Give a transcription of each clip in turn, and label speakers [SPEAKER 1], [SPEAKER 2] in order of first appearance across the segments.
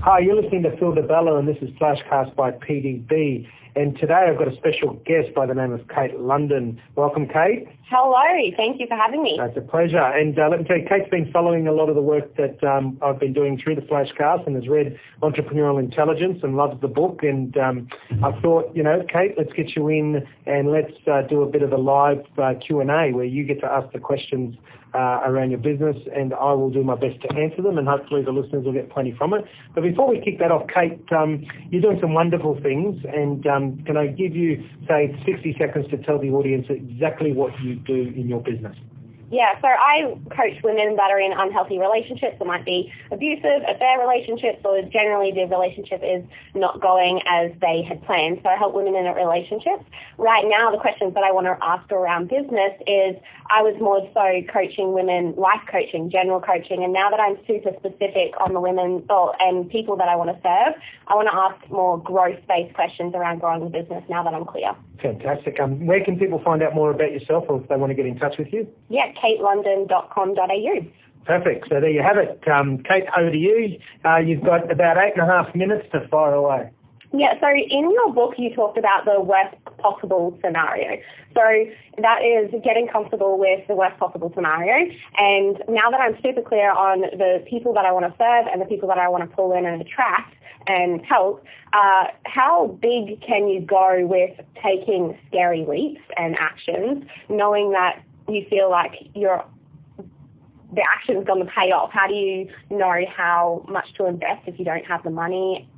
[SPEAKER 1] Hi, you're listening to Phil DeBella, and this is FlashCast by PDB. And today I've got a special guest by the name of Kate London. Welcome, Kate.
[SPEAKER 2] Hello, thank you for having me.
[SPEAKER 1] It's a pleasure. And let me tell you, Kate's been following a lot of the work that I've been doing through the FlashCast and has read Entrepreneurial Intelligence and loves the book. And I thought, Kate, let's get you in and let's do a bit of a live Q&A where you get to ask the questions around your business, and I will do my best to answer them, and hopefully the listeners will get plenty from it. But before we kick that off, Kate, you're doing some wonderful things, and can I give you, say, 60 seconds to tell the audience exactly what you do in your business?
[SPEAKER 2] Yeah, so I coach women that are in unhealthy relationships. It might be abusive, affair relationships, or generally the relationship is not going as they had planned. So I help women in relationships. Right now, the questions that I want to ask around business is, I was more so coaching women, life coaching, general coaching, and now that I'm super specific on the women and people that I want to serve, I want to ask more growth-based questions around growing the business now that I'm clear.
[SPEAKER 1] Fantastic. Where can people find out more about yourself, or if they want to get in touch with you?
[SPEAKER 2] Yeah, katelondon.com.au.
[SPEAKER 1] Perfect. So there you have it. Kate, over to you. You've got about 8.5 minutes to fire away.
[SPEAKER 2] Yeah, so in your book, you talked about the worst possible scenario. So that is getting comfortable with the worst possible scenario. And now that I'm super clear on the people that I want to serve and the people that I want to pull in and attract and help, how big can you go with taking scary leaps and actions, knowing that you feel like the action's going to pay off? How do you know how much to invest if you don't have the money?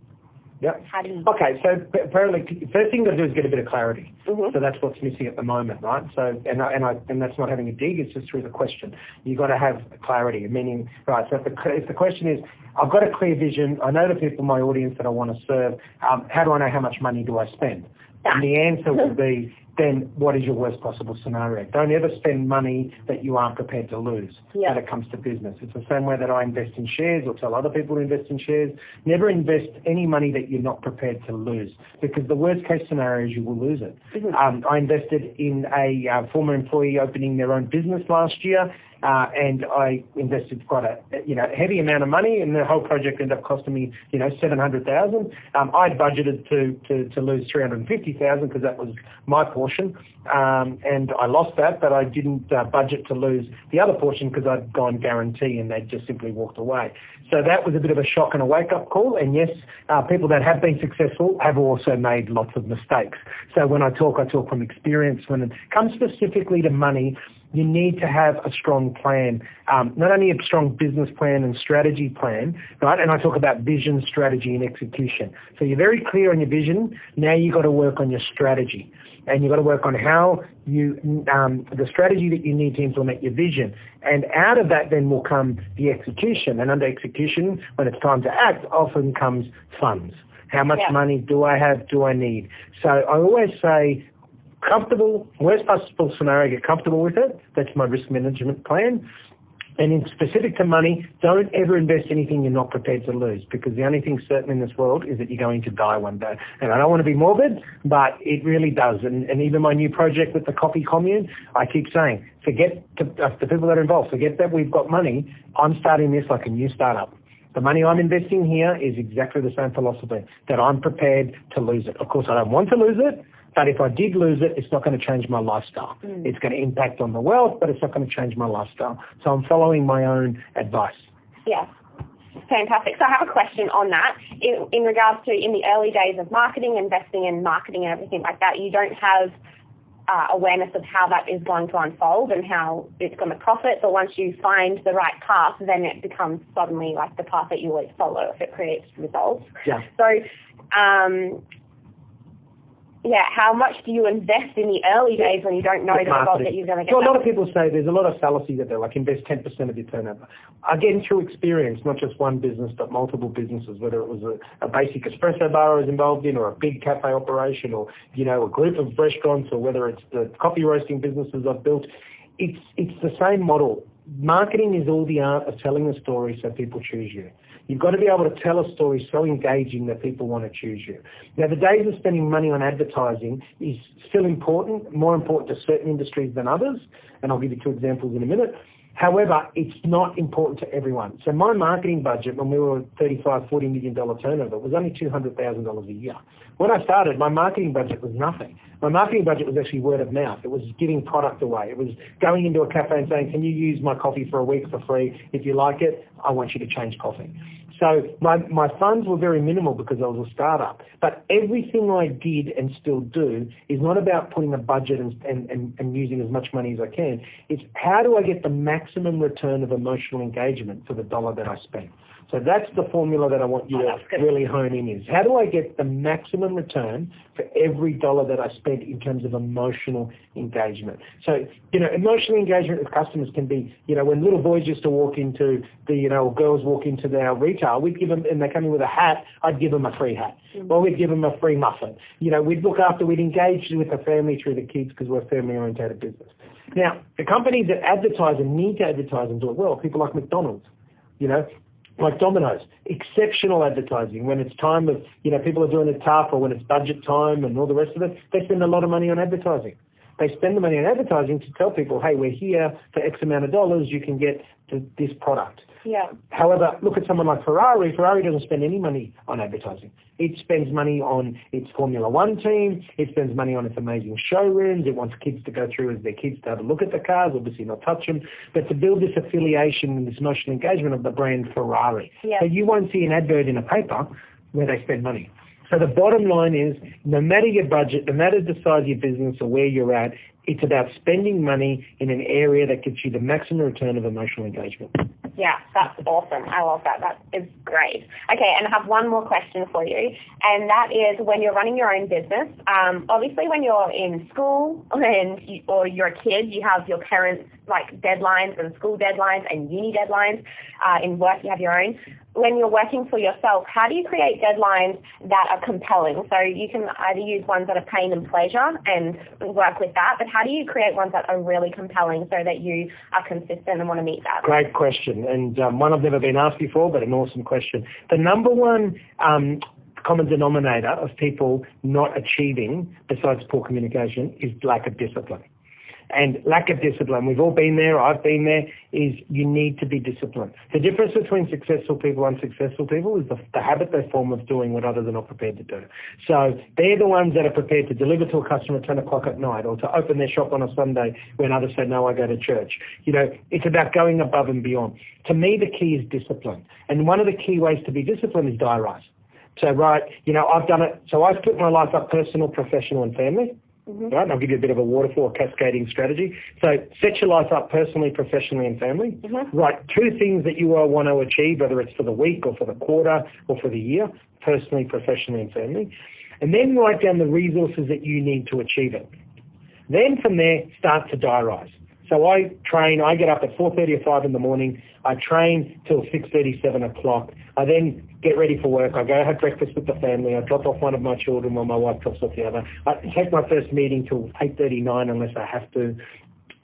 [SPEAKER 1] Yep.
[SPEAKER 2] Okay,
[SPEAKER 1] so apparently, first thing to do is get a bit of clarity.
[SPEAKER 2] Mm-hmm.
[SPEAKER 1] So that's what's missing at the moment, right? So, and that's not having a dig; it's just through the question. You've got to have clarity, meaning, right? So if the question is, I've got a clear vision, I know the people in my audience that I want to serve. How do I know how much money do I spend? And the answer will be, then what is your worst possible scenario? Don't ever spend money that you aren't prepared to lose when it comes to business. It's the same way that I invest in shares or tell other people to invest in shares. Never invest any money that you're not prepared to lose, because the worst case scenario is you will lose it. Mm-hmm. I invested in a former employee opening their own business last year. And I invested quite a heavy amount of money, and the whole project ended up costing me $700,000. I budgeted to lose $350,000 because that was my portion, and I lost that, but I didn't budget to lose the other portion because I'd gone guarantee, and they'd just simply walked away. So that was a bit of a shock and a wake-up call. And yes, people that have been successful have also made lots of mistakes. So when I talk from experience. When it comes specifically to money, you need to have a strong plan, not only a strong business plan and strategy plan, right? And I talk about vision, strategy, and execution. So you're very clear on your vision. Now you've got to work on your strategy, and you've got to work on how the strategy that you need to implement your vision. And out of that then will come the execution. And under execution, when it's time to act, often comes funds. How much money do I have? Do I need? So I always say, comfortable, worst possible scenario, get comfortable with it. That's my risk management plan. And in specific to money, don't ever invest anything you're not prepared to lose, because the only thing certain in this world is that you're going to die one day. And I don't want to be morbid, but it really does. And even my new project with the coffee commune, I keep saying, forget the people that are involved, forget that we've got money. I'm starting this like a new startup. The money I'm investing here is exactly the same philosophy, that I'm prepared to lose it. Of course, I don't want to lose it, but if I did lose it, it's not going to change my lifestyle. It's going to impact on the wealth, but it's not going to change my lifestyle. So I'm following my own advice.
[SPEAKER 2] Yeah, fantastic. So I have a question on that. In regards to in the early days of marketing, investing in marketing and everything like that, you don't have awareness of how that is going to unfold and how it's going to profit. But once you find the right path, then it becomes suddenly like the path that you always follow if it creates results.
[SPEAKER 1] Yeah.
[SPEAKER 2] So, how much do you invest in the early days when you don't know the result that you're going to get?
[SPEAKER 1] So a lot of people say there's a lot of fallacy out there, like invest 10% of your turnover. Again, through experience, not just one business, but multiple businesses, whether it was a basic espresso bar I was involved in, or a big cafe operation, or, a group of restaurants, or whether it's the coffee roasting businesses I've built. It's the same model. Marketing is all the art of telling a story so people choose you. You've got to be able to tell a story so engaging that people want to choose you. Now, the days of spending money on advertising is still important, more important to certain industries than others, and I'll give you two examples in a minute. However, it's not important to everyone. So my marketing budget when we were $35, $40 million turnover was only $200,000 a year. When I started, my marketing budget was nothing. My marketing budget was actually word of mouth. It was giving product away. It was going into a cafe and saying, can you use my coffee for a week for free? If you like it, I want you to change coffee. So my funds were very minimal because I was a startup. But everything I did and still do is not about putting a budget and using as much money as I can. It's how do I get the maximum return of emotional engagement for the dollar that I spend. So that's the formula that I want you to really hone in is. How do I get the maximum return for every dollar that I spend in terms of emotional engagement? So, emotional engagement with customers can be, when little boys used to walk into or girls walk into our retail, we'd give them, and they come in with a hat, I'd give them a free hat. Or we'd give them a free muffin. We'd look after, we'd engage with the family through the kids because we're a family-oriented business. Now, the companies that advertise and need to advertise and do it well, people like McDonald's, like Domino's, exceptional advertising. When it's time of, people are doing it tough or when it's budget time and all the rest of it, they spend a lot of money on advertising. They spend the money on advertising to tell people, hey, we're here for X amount of dollars, you can get this product.
[SPEAKER 2] Yeah.
[SPEAKER 1] However, look at someone like Ferrari. Ferrari doesn't spend any money on advertising. It spends money on its Formula One team. It spends money on its amazing showrooms. It wants kids to go through as their kids to have a look at the cars, obviously not touch them, but to build this affiliation and this emotional engagement of the brand Ferrari.
[SPEAKER 2] Yeah.
[SPEAKER 1] So you won't see an advert in a paper where they spend money. So the bottom line is, no matter your budget, no matter the size of your business or where you're at, it's about spending money in an area that gets you the maximum return of emotional engagement.
[SPEAKER 2] Yeah, that's awesome. I love that. That is great. Okay, and I have one more question for you, and that is when you're running your own business, obviously when you're in school or you're a kid, you have your parents' deadlines and school deadlines and uni deadlines. In work, you have your own. When you're working for yourself, how do you create deadlines that are compelling? So you can either use ones that are pain and pleasure and work with that, but how do you create ones that are really compelling so that you are consistent and want to meet that?
[SPEAKER 1] Great question, and one I've never been asked before, but an awesome question. The number one common denominator of people not achieving, besides poor communication, is lack of discipline. And lack of discipline, we've all been there, I've been there, is you need to be disciplined. The difference between successful people and unsuccessful people is the habit they form of doing what others are not prepared to do. So they're the ones that are prepared to deliver to a customer at 10 o'clock at night or to open their shop on a Sunday when others say, no, I go to church. It's about going above and beyond. To me, the key is discipline. And one of the key ways to be disciplined is diarize. So, I've done it. So I split my life up personal, professional, and family. Mm-hmm. Right, and I'll give you a bit of a waterfall cascading strategy. So set your life up personally, professionally, and family. Mm-hmm. Write 2 things that you want to achieve, whether it's for the week or for the quarter or for the year, personally, professionally, and family. And then write down the resources that you need to achieve it. Then from there, start to diarize. So I get up at 4:30 or 5 in the morning. I train till 6:30, 7 o'clock. I then get ready for work. I go have breakfast with the family. I drop off one of my children while my wife drops off the other. I take my first meeting till 8:39 unless I have to.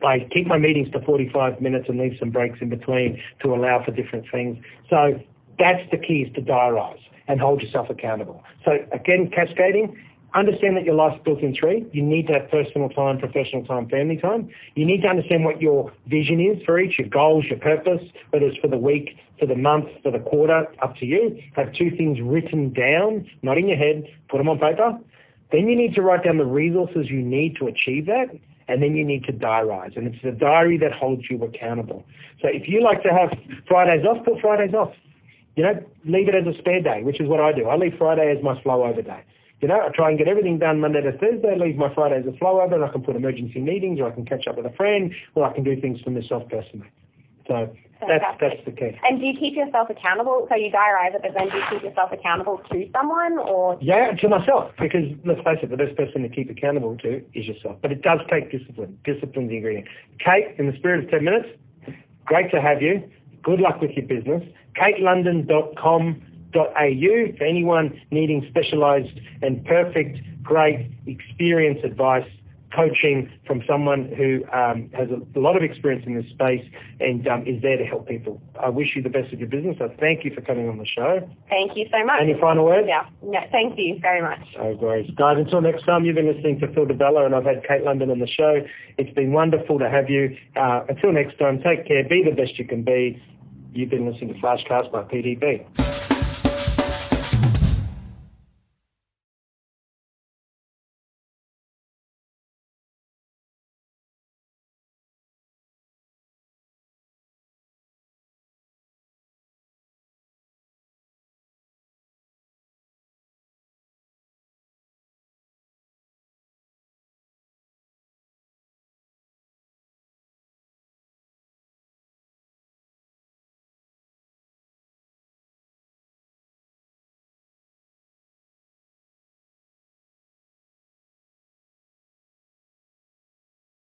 [SPEAKER 1] I keep my meetings to 45 minutes and leave some breaks in between to allow for different things. So that's the key, is to diarize and hold yourself accountable. So again, cascading. Understand that your life's built in 3. You need to have personal time, professional time, family time. You need to understand what your vision is for each, your goals, your purpose, whether it's for the week, for the month, for the quarter, up to you. Have 2 things written down, not in your head, put them on paper. Then you need to write down the resources you need to achieve that, and then you need to diarize. And it's the diary that holds you accountable. So if you like to have Fridays off, put Fridays off. Leave it as a spare day, which is what I do. I leave Friday as my flow over day. I try and get everything done Monday to Thursday, leave my Friday as a flow over, and I can put emergency meetings, or I can catch up with a friend, or I can do things for myself personally. So that's the key. And
[SPEAKER 2] do you keep yourself accountable? So you diarize it, but then do you keep yourself accountable to someone, or?
[SPEAKER 1] Yeah, to myself, because let's face it, the best person to keep accountable to is yourself. But it does take discipline. Discipline's the ingredient. Kate, in the spirit of 10 minutes, great to have you. Good luck with your business. KateLondon.com.au for anyone needing specialised and perfect, great experience advice. coaching from someone who has a lot of experience in this space and is there to help people. I wish you the best of your business. So thank you for coming on the show.
[SPEAKER 2] Thank you so much.
[SPEAKER 1] Any final words?
[SPEAKER 2] Yeah, no, thank you very much.
[SPEAKER 1] No worries. Guys, until next time, you've been listening to Phil DeBella and I've had Kate London on the show. It's been wonderful to have you. Until next time, take care, be the best you can be. You've been listening to FlashCast by PDB.